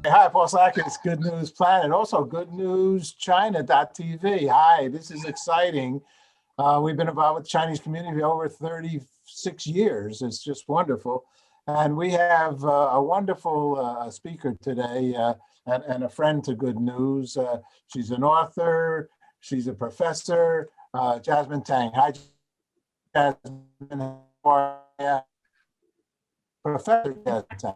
Hi, Paul Sackett, Good News Planet. Also, Good News China.tv. Hi, this is exciting. We've been involved with the Chinese community for over 36 years. It's just wonderful. And we have a wonderful speaker today and a friend to Good News. She's an author, she's a professor, Jasmine Tang. Hi, Jasmine. How are you? Professor Jasmine Tang.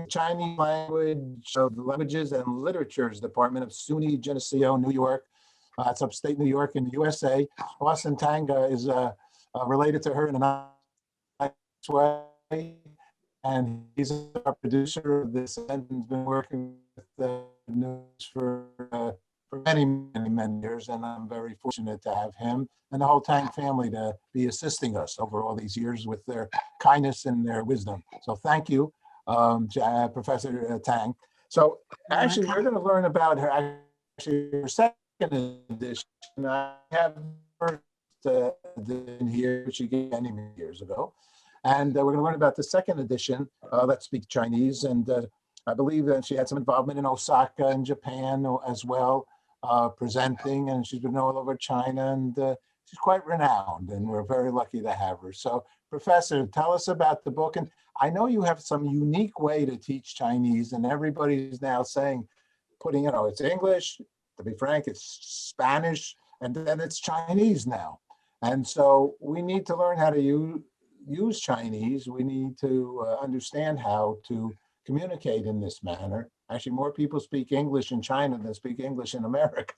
Chinese language of the Languages and Literatures Department of SUNY Geneseo, New York. It's upstate New York in the USA. Austin Tang is related to her in a nice way, and he's a producer of this and has been working with the news for many years, and I'm very fortunate to have him and the whole Tang family to be assisting us over all these years with their kindness and their wisdom. So thank you, Professor Tang. So actually, we're going to learn about her, her second edition. I have first edition here, which she gave many years ago. And we're going to learn about the second edition, Let's Speak Chinese. And I believe that she had some involvement in Osaka and Japan as well, presenting, and she's been all over China, and she's quite renowned, and we're very lucky to have her. So, Professor, tell us about the book. And I know you have some unique way to teach Chinese, and everybody's now saying, putting, it's English, to be frank, it's Spanish, and then it's Chinese now. And so we need to learn how to use Chinese. We need to understand how to communicate in this manner. Actually, more people speak English in China than speak English in America.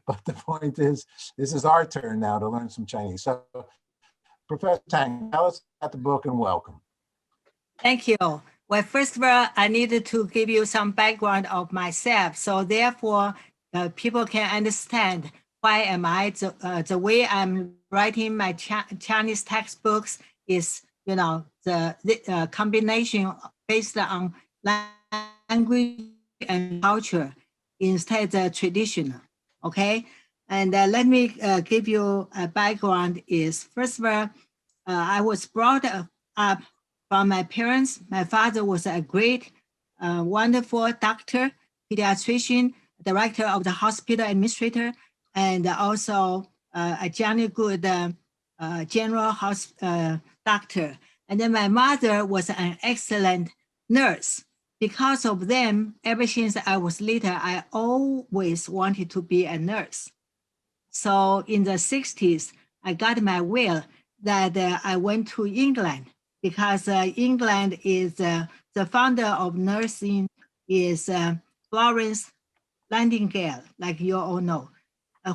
But the point is, this is our turn now to learn some Chinese. So, Professor Tang, tell us about the book and welcome. Thank you. Well, first of all, I needed to give you some background of myself. So therefore, people can understand why am I, the way I'm writing my Chinese textbooks is, the combination based on language and culture instead of traditional, okay? And let me give you a background is, first of all, I was brought up from my parents. My father was a great, wonderful doctor, pediatrician, director of the hospital administrator, and also a general good general doctor. And then my mother was an excellent nurse. Because of them, ever since I was little, I always wanted to be a nurse. So in the 60s, I got my will that I went to England because England is the founder of nursing is Florence Nightingale, like you all know.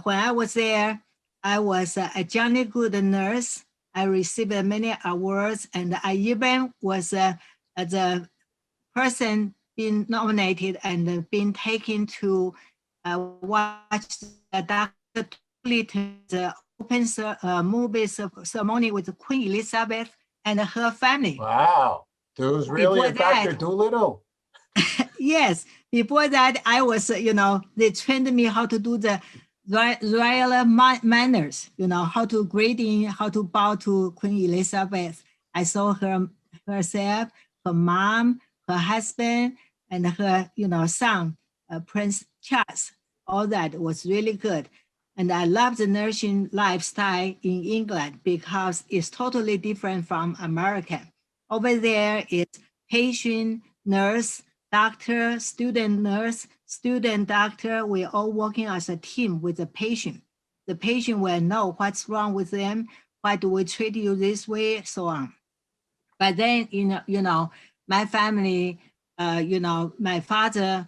When I was there, I was a Johnny Good nurse. I received many awards, and I even was the person being nominated and being taken to watch the Dr. the open movie ceremony with Queen Elizabeth and her family. Wow, there was really a Dr. Dolittle. Yes, before that, I was, they trained me how to do the royal manners, how to greeting, how to bow to Queen Elizabeth. I saw herself, her mom, her husband, and her, son, Prince Charles. All that was really good. And I love the nursing lifestyle in England because it's totally different from America. Over there, it's patient, nurse, doctor, student nurse, student doctor. We're all working as a team with the patient. The patient will know what's wrong with them. Why do we treat you this way? So on. But then, my family, my father,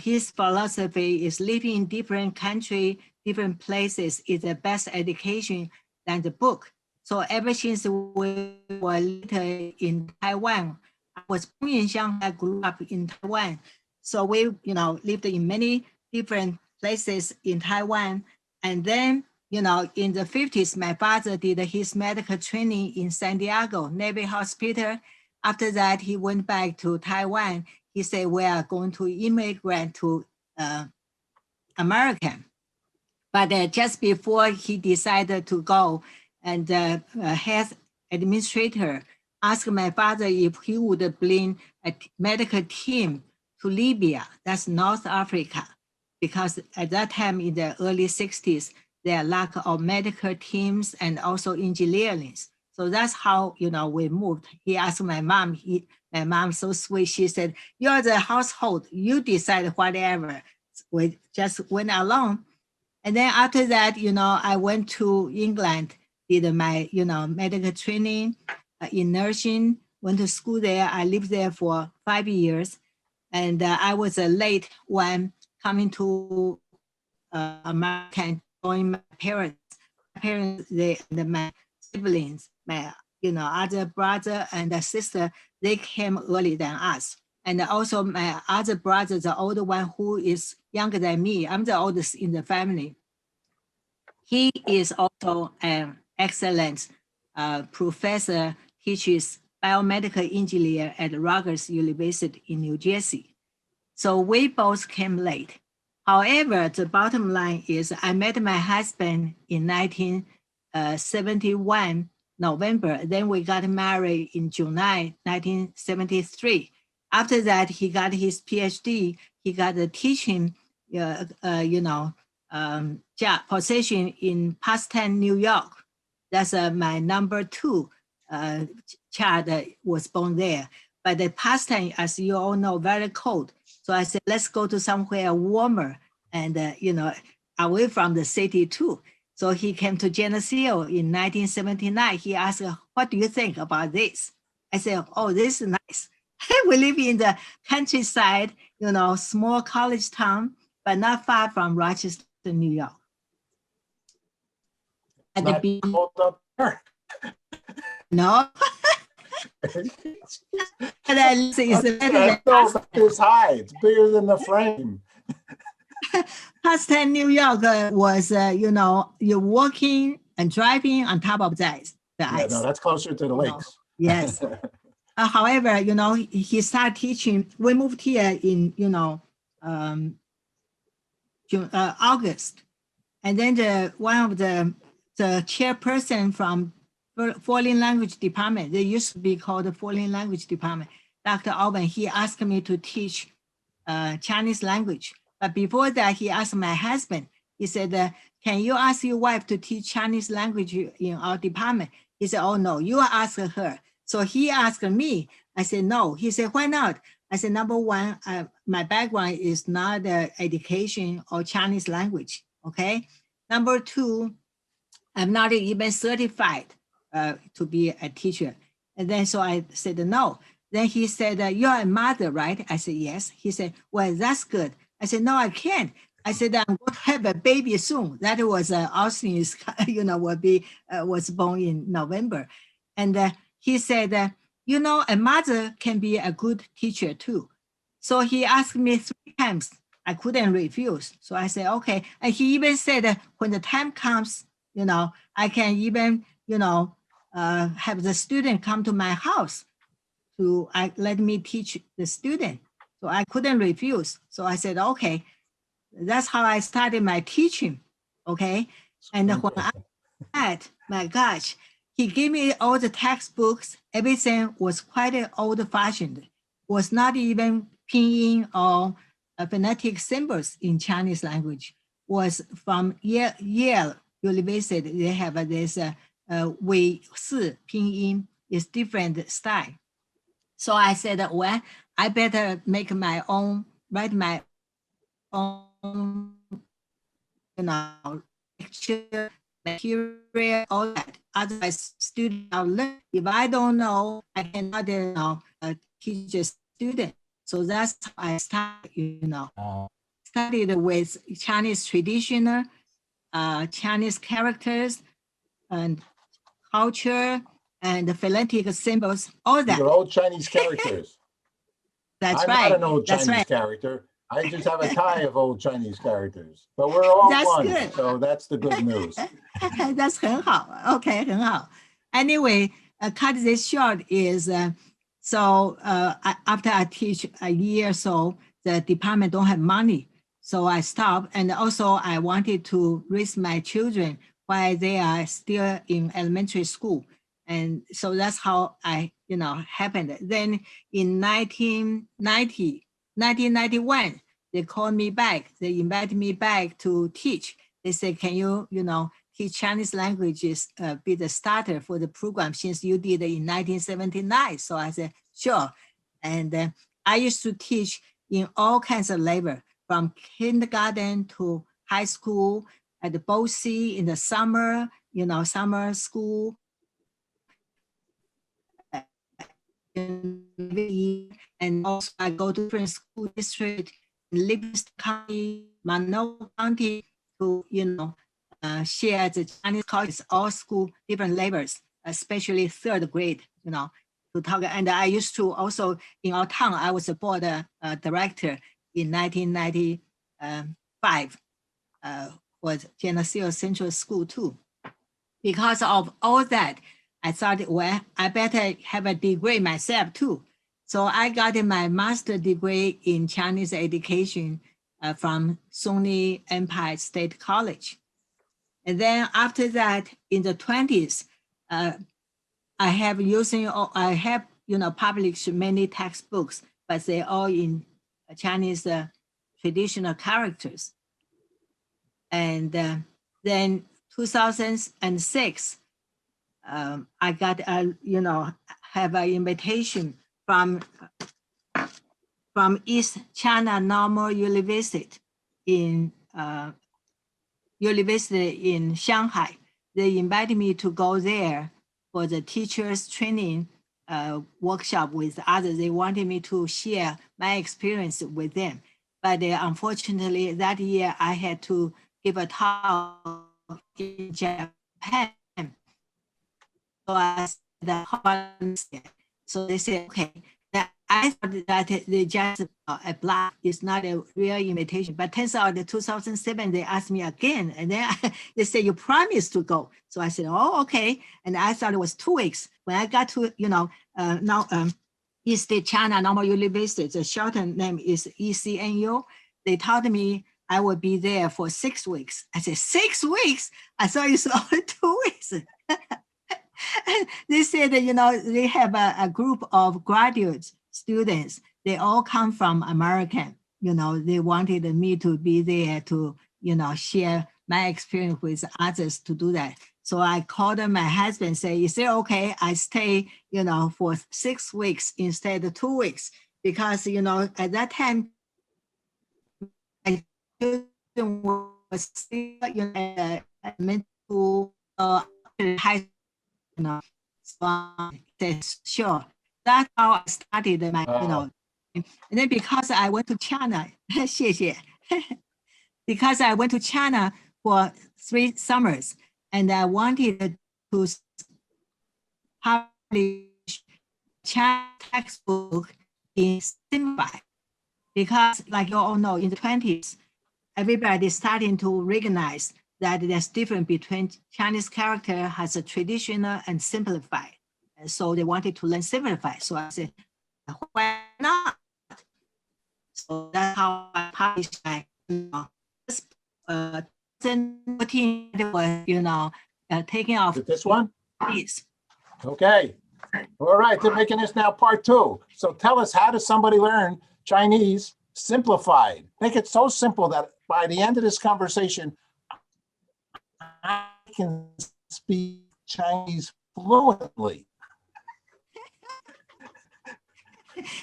his philosophy is living in different country, different places is the best education than the book. So ever since we were little in Taiwan, I was born in Shanghai, grew up in Taiwan. So we, lived in many different places in Taiwan. And then, in the 50s, my father did his medical training in San Diego Navy Hospital. After that, he went back to Taiwan. He said, we are going to immigrate to America. But just before he decided to go and health administrator asked my father if he would bring a medical team to Libya, that's North Africa, because at that time in the early 60s, there are lack of medical teams and also engineering. So that's how, we moved. He asked my mom, my mom so sweet, she said, you're the household, you decide whatever. We just went along. And then after that, I went to England, did my, medical training in nursing, went to school there. I lived there for 5 years. And I was late when coming to America and join my parents. My parents, my siblings, my other brother and sister, they came earlier than us. And also my other brother, the older one who is younger than me, I'm the oldest in the family. He is also an excellent professor, teaches biomedical engineer at Rutgers University in New Jersey. So we both came late. However, the bottom line is I met my husband in 1971, November. Then we got married in July 1973. After that, he got his PhD. He got a teaching, job position in Pasadena, New York. That's my number 2 child that was born there. But the Pasadena, as you all know, very cold. So I said, let's go to somewhere warmer and, away from the city too. So he came to Geneseo in 1979. He asked, what do you think about this? I said, oh, this is nice. We live in the countryside, small college town, but not far from Rochester, New York. At Not the cold up there. No. But at least it's better than It's high. It's bigger than the frame. Pasadena, New York was, you're walking and driving on top of the ice. Yeah, no, that's closer to the lakes. Yes. However, he started teaching. We moved here in, August. And then one of the chairperson from foreign language department, they used to be called the foreign language department, Dr. Alban, he asked me to teach Chinese language. But before that, he asked my husband, he said, can you ask your wife to teach Chinese language in our department? He said, oh no, you ask her. So he asked me. I said, no. He said, why not? I said, number one, my background is not education or Chinese language, okay? Number two, I'm not even certified to be a teacher. And then so I said, no. Then he said, you're a mother, right? I said, yes. He said, well, that's good. I said, no, I can't. I said, I'm going to have a baby soon. That was Austin is, was born in November. And he said, a mother can be a good teacher too. So he asked me 3 times. I couldn't refuse. So I said, okay. And he even said, when the time comes, I can even, have the student come to my house to let me teach the student. So I couldn't refuse. So I said, okay, that's how I started my teaching. Okay. And when I had, my gosh, he gave me all the textbooks. Everything was quite old fashioned. Was not even pinyin or phonetic symbols in Chinese language. Was from Yale University. They have this Wei Si pinyin. Is different style. So I said, well, I better make my own, write my own, lecture, material, all that. Otherwise, students will learn. If I don't know, I cannot, teach a student. So that's how I started, studied with Chinese traditional, Chinese characters and culture and the phonetic symbols, all that. They're old Chinese characters. That's I'm right. not an old Chinese character. I just have a tie of old Chinese characters. But we're all one, good. so that's the good news. That's 很好. Okay, 很好. Anyway, cut this short is, after I teach a year or so, the department don't have money. So I stopped. And also I wanted to raise my children while they are still in elementary school. And so that's how I happened. Then in 1991, they called me back. They invited me back to teach. They said, can you, teach Chinese languages, be the starter for the program since you did it in 1979. So I said, sure. And I used to teach in all kinds of level, from kindergarten to high school, at the BOCE in the summer, summer school. And also I go to different school district in Livingston County, Monroe County to, share the Chinese colleges, all school, different levels, especially third grade, to talk. And I used to also, in our town, I was a board director in 1995 for Geneseo Central School too. Because of all that, I thought, well, I better have a degree myself too. So I got my master's degree in Chinese education from SUNY Empire State College. And then after that, in the 20s, I have published many textbooks, but they're all in Chinese traditional characters. And then 2006, I got have an invitation from East China Normal University in Shanghai. They invited me to go there for the teachers training workshop with others. They wanted me to share my experience with them. But unfortunately, that year I had to give a talk in Japan. So they said, okay, I thought that they just applied. It's not a real invitation. But turns out in 2007, they asked me again. And then they said, you promised to go. So I said, oh, okay. And I thought it was 2 weeks. When I got to, East China Normal University, the shortened name is ECNU. They told me I would be there for 6 weeks. I said, 6 weeks? I thought it's only 2 weeks. They said, they have a group of graduate students. They all come from American. They wanted me to be there to, share my experience with others to do that. So I called my husband and said, is it okay I stay, for 6 weeks instead of 2 weeks? Because, at that time, I was still, mental high. So I said, sure. That's how I started my, and then because I went to China, because I went to China for 3 summers, and I wanted to publish Chinese textbook in Simplified, because like you all know, in the 20s, everybody is starting to recognize that there's difference between Chinese character has a traditional and simplified. And so they wanted to learn simplified. So I said, why not? So that's how I published my, 2014, it was, taking off. This one? Yes. Okay. All right, they're making this now part 2. So tell us, how does somebody learn Chinese simplified? Make it so simple that by the end of this conversation, I can speak Chinese fluently.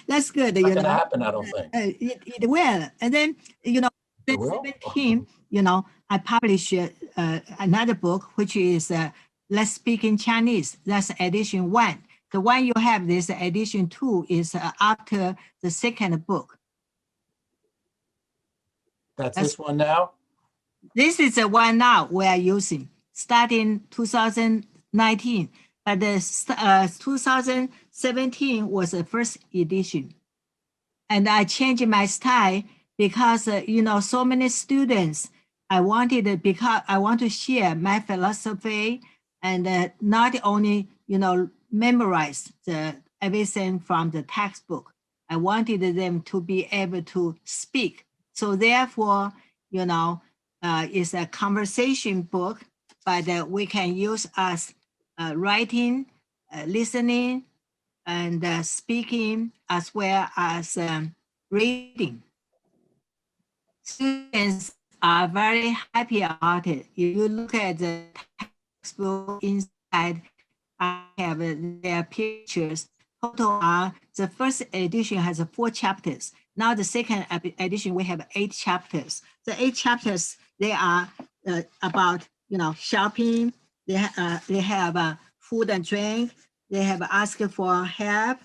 That's good. Not going to happen, I don't think. It will. And then, in 2017, I published another book, which is Let's Speak in Chinese. That's edition 1. The one you have, this edition 2, is after the second book. That's this one now? This is the one now we are using, starting 2019. But the 2017 was the first edition. And I changed my style because, so many students, because I want to share my philosophy and not only, memorize everything from the textbook. I wanted them to be able to speak. So therefore, it's a conversation book, but we can use as writing, listening, and speaking as well as reading. Students are very happy about it. If you look at the textbook inside, I have their pictures. Total are, the first edition has 4 chapters. Now the second edition, we have 8 chapters. The 8 chapters, they are about, shopping. They have food and drink. They have asked for help,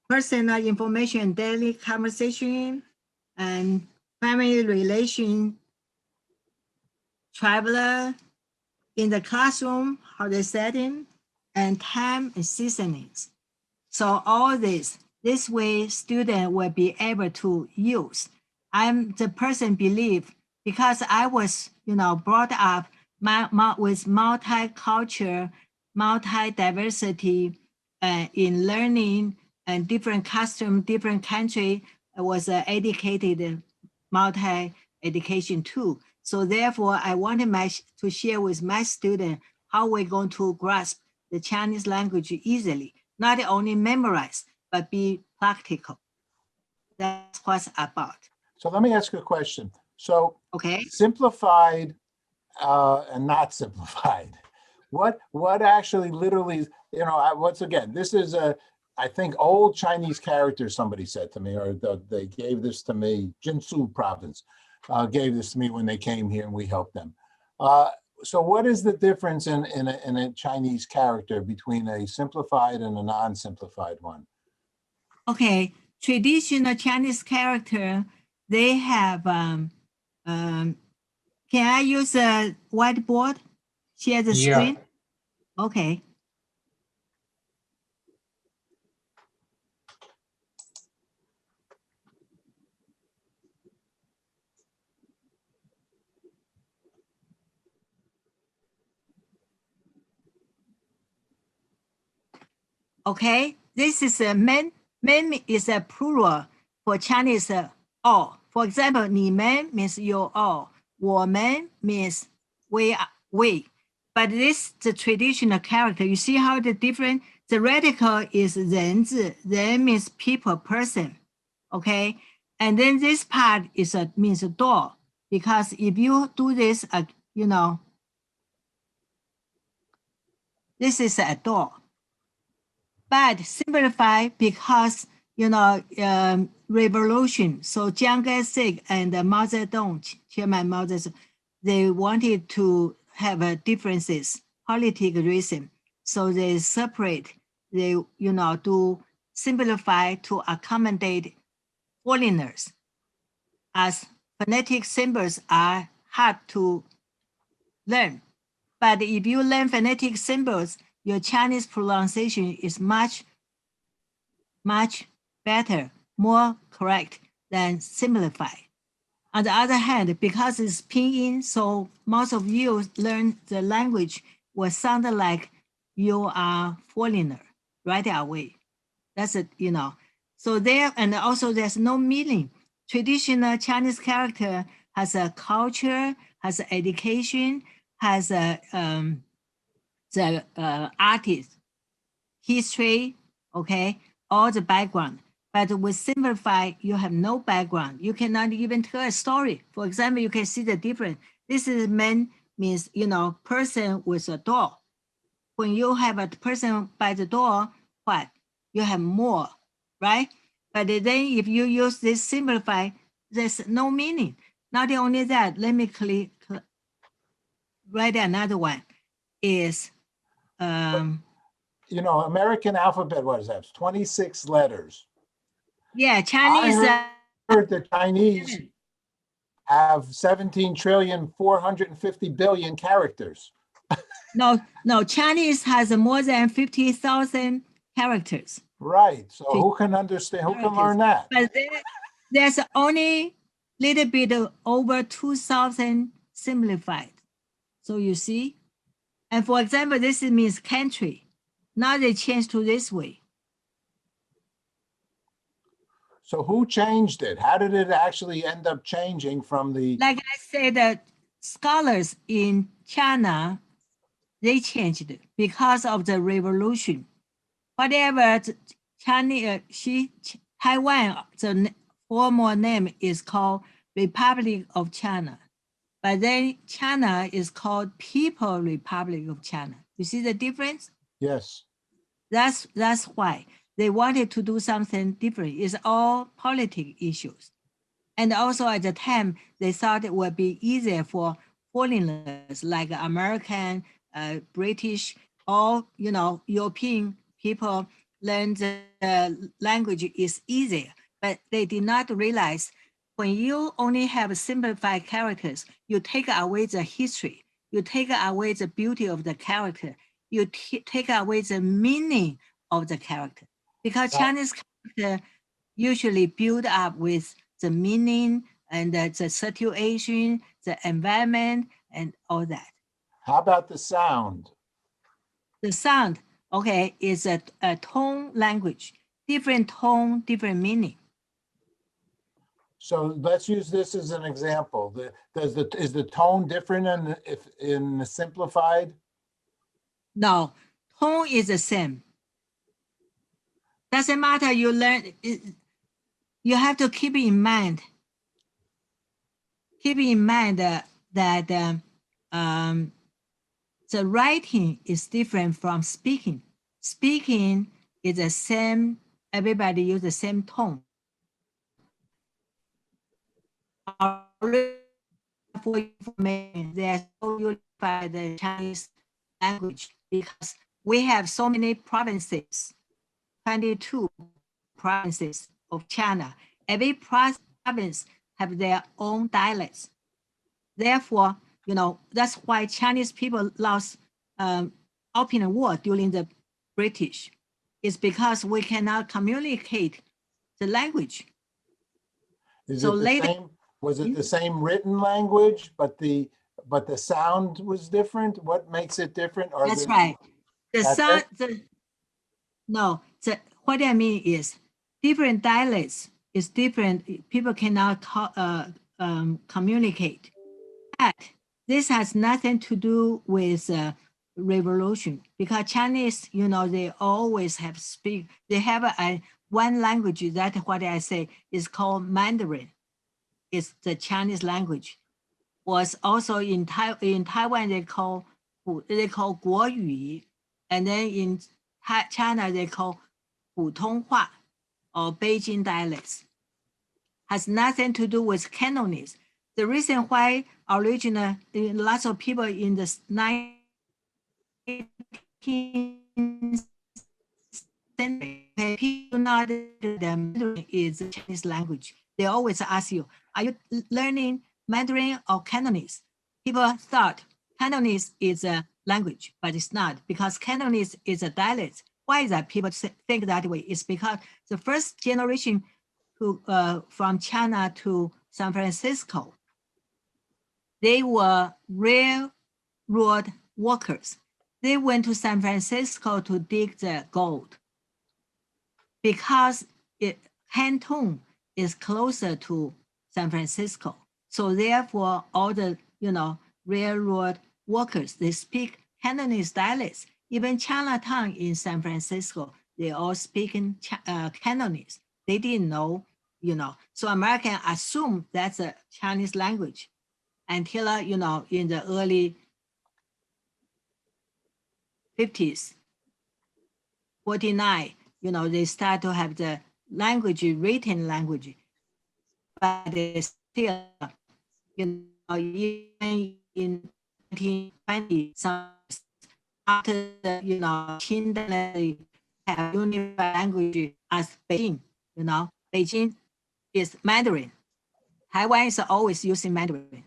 personal information, daily conversation, and family relation, traveler, in the classroom, how they setting, and time and seasonings. So all this way student will be able to use. I'm the person believe because I was, brought up with multicultural, multi-diversity in learning and different custom, different country. I was educated multi-education too. So therefore, I wanted to share with my student how we're going to grasp the Chinese language easily, not only memorize, but be practical. That's what's about. So let me ask you a question. So Okay. simplified and not simplified. What actually literally, once again, this is I think old Chinese characters, somebody said to me, or they gave this to me, Jinsu province gave this to me when they came here and we helped them. So what is the difference in a Chinese character between a simplified and a non-simplified one? Okay, traditional Chinese character, they have, can I use a whiteboard? Share the screen? Okay. Okay, this is a men. Men is a plural for Chinese all. For example, 你们 means you all. 我们 means we. But this the traditional character. You see how the different, the radical is 人字, 人 means people, person. Okay, and then this part is means door, because if you do this, this is a door. But simplify because, revolution. So Chiang Kai-shek and Mao Zedong, Chairman Mao Zedong, they wanted to have differences, political reason. So they separate, they, to simplify to accommodate foreigners, as phonetic symbols are hard to learn. But if you learn phonetic symbols, your Chinese pronunciation is much, much better, more correct than simplified. On the other hand, because it's pinyin, so most of you learn the language will sound like you are foreigner right away. That's it, So there, and also there's no meaning. Traditional Chinese character has a culture, has an education, has a the artist, history, okay, all the background. But with simplify, you have no background. You cannot even tell a story. For example, you can see the difference. This is man means, person with a door. When you have a person by the door, what? You have more, right? But then if you use this simplify, there's no meaning. Not only that, let me write another one is, American alphabet, what is that? It's 26 letters. Yeah, Chinese. I heard the Chinese have 17,450,000,000,000 characters. No, Chinese has more than 50,000 characters. Right. So who can understand? Who can learn that? But there's only little bit over 2,000 simplified. So you see, and for example, this means country. Now they changed to this way. So who changed it? How did it actually end up changing from the? Like I said, that scholars in China, they changed it because of the revolution. whatever Chinese, Taiwan, the formal name is called Republic of China. But then China is called People Republic of China. You see the difference? Yes. That's why they wanted to do something different. It's all political issues. And also at the time, they thought it would be easier for foreigners like American, British, or European people learn the language is easier. But they did not realize when you only have simplified characters, you take away the history, you take away the beauty of the character, you take away the meaning of the character. Because Chinese character usually build up with the meaning and the situation, the environment, and all that. How about the sound? The sound, okay, is a tone language, different tone, different meaning. So let's use this as an example. Is the tone different in the simplified? No, tone is the same. Doesn't matter, you learn, you have to keep in mind that the writing is different from speaking. Speaking is the same, everybody use the same tone. For information, they are so unified the Chinese language because we have so many provinces, 22 provinces of China. Every province have their own dialects. Therefore, that's why Chinese people lost opium war during the British. It's because we cannot communicate the language. Was it the same written language, but the sound was different? What makes it different? That's right. What I mean is different dialects is different. People cannot communicate. But this has nothing to do with revolution because Chinese, they always have they have one language that what I say is called Mandarin. It's the Chinese language. Was also in Taiwan they call 国语, and then in China they call 普通话 or Beijing dialects. Has nothing to do with Cantonese. The reason why lots of people in the 19th century, people not the Mandarin is the Chinese language. They always ask you, are you learning Mandarin or Cantonese? People thought Cantonese is a language, but it's not because Cantonese is a dialect. Why is that people think that way? It's because the first generation from China to San Francisco, they were railroad workers. They went to San Francisco to dig the gold because Canton is closer to San Francisco. So therefore, all the railroad workers, they speak Cantonese dialects. Even Chinatown in San Francisco, they all speak in Cantonese. They didn't know, So Americans assume that's a Chinese language until in the early 50s, 49, they start to have the language, written language, but they still, even in 1920, after the, Qing dynasty have unified language as Beijing, Beijing is Mandarin. Taiwan is always using Mandarin.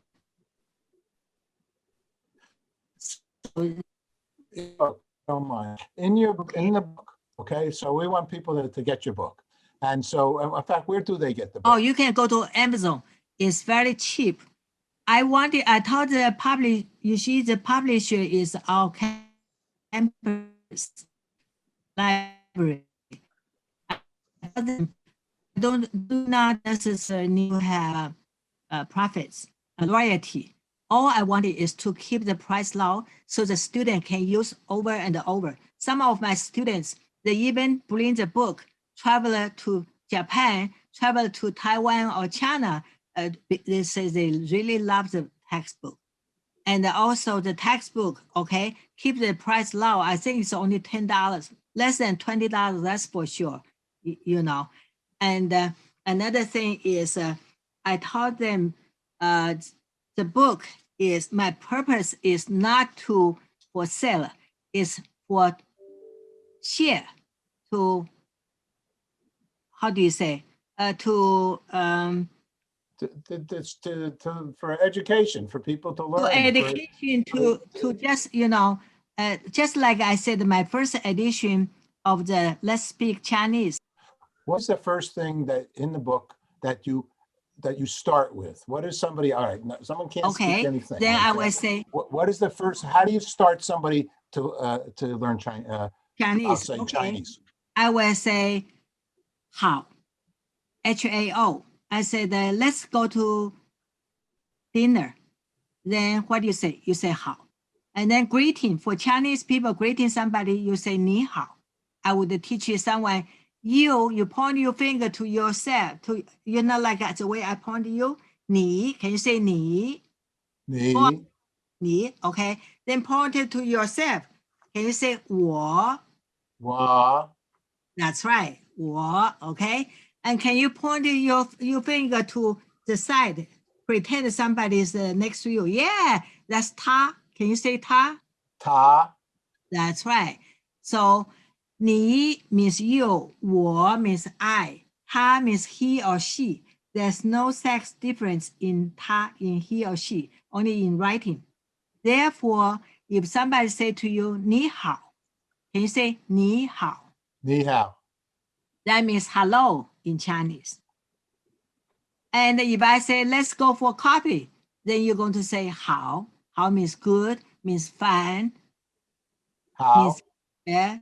Don't mind. In the book, okay, so we want people to get your book. And so, in fact, where do they get the book? Oh, you can go to Amazon. It's very cheap. I told the publisher, the publisher is our campus library. Do not necessarily have profits, royalty. All I wanted is to keep the price low so the student can use over and over. Some of my students They even bring the book, travel to Japan, travel to Taiwan or China. They say they really love the textbook. And also the textbook, okay, keep the price low. I think it's only $10, less than $20, that's for sure, you know. And another thing is I taught them the book is, my purpose is not to for sale, is for share, to, how do you say, for education, for people to learn. education, to just, you know, just like I said, my first edition of the Let's Speak Chinese. What's the first thing that in the book that you start with? What is somebody, all right, someone can't speak anything. Then I will say, what is the first, how do you start somebody to learn Chinese? I'll say Chinese. I will say, how, HAO. I said, let's go to dinner. Then what do you say? You say how. And then greeting, for Chinese people, greeting somebody, you say ni hao. I would teach you someone, you point your finger to yourself, to, you know, like the way I point to you. Ni, can you say ni? Ni, okay. Then point it to yourself. Can you say 我? That's right. 我, okay. And can you point your finger to the side? Pretend somebody is next to you. Yeah, that's ta. Can you say ta? Ta. That's right. So 你 means you, 我 means I, 他 means he or she. There's no sex difference in ta, in he or she, only in writing. Therefore, if somebody say to you 你好, can you say 你好? 你好. That means hello in Chinese. And if I say, let's go for coffee, then you're going to say 好. 好 means good, means fine. 好. Means yeah,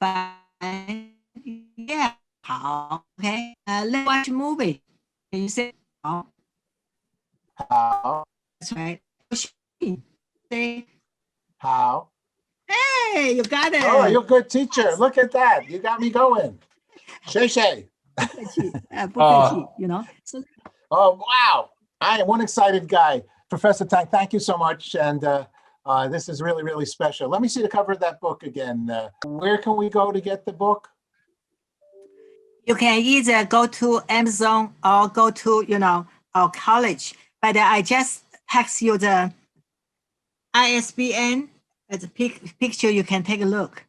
fine. Yeah, 好. Okay. Let's watch a movie. Can you say 好? 好. That's right. Say 好. Hey, you got it. Oh, you're a good teacher. Look at that. You got me going. Shay Shay. You know. So, oh, wow. I am one excited guy. Professor Tang, thank you so much. And this is really, really special. Let me see the cover of that book again. Where can we go to get the book? You can either go to Amazon or go to, you know, our college. But I just text you the ISBN as a picture. You can take a look.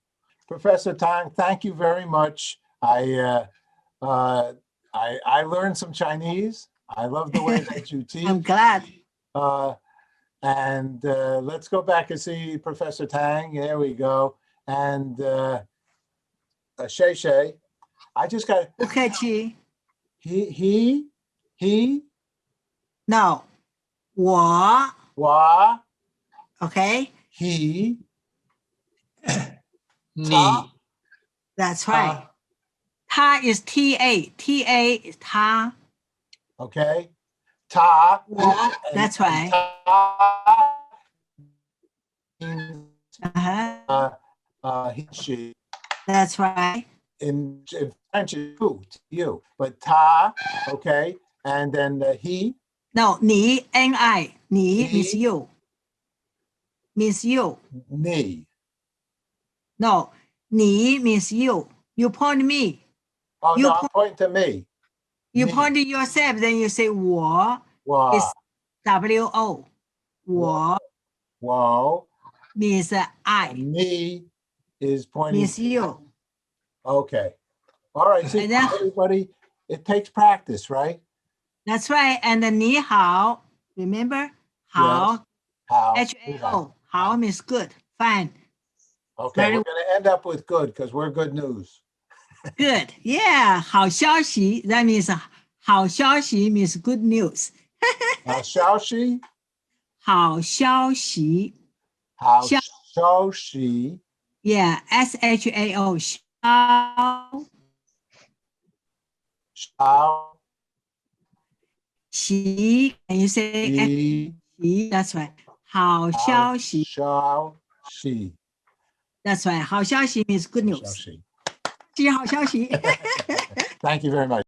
Professor Tang, thank you very much. I learned some Chinese. I love the way that you teach. I'm glad. And let's go back and see Professor Tang. There we go. And Shay Shay. I just got Okay, Chi. He. No. 我. Okay. He. 你. That's right. Ta is TA. TA is ta. Okay. Ta. That's right. He, she. That's right. In French, you. But ta, okay. And then he. No, 你 N-I. 你 means you. Means you. Ni. No, 你 means you. You point me. Oh, you no, I'm pointing to me. You me. point to yourself, then you say 我. Wow. It's W-O. 我 Wow. means I. And me is pointing. Means you. Okay. All right. See, then, everybody, it takes practice, right? That's right. And the 你好, remember? 好. Yes. How. H-A-O. 好 means good. Fine. Okay. We're going to end up with good because we're good news. Good. Yeah. 好消息. That means 好消息 means good news. 好消息. 好消息. 好消息. Yeah. S-H-A-O. 消. 消息. Can you say 息? That's right. 好消息. 消息. That's right. 好消息 means good news. 消息。好消息。Thank you very much.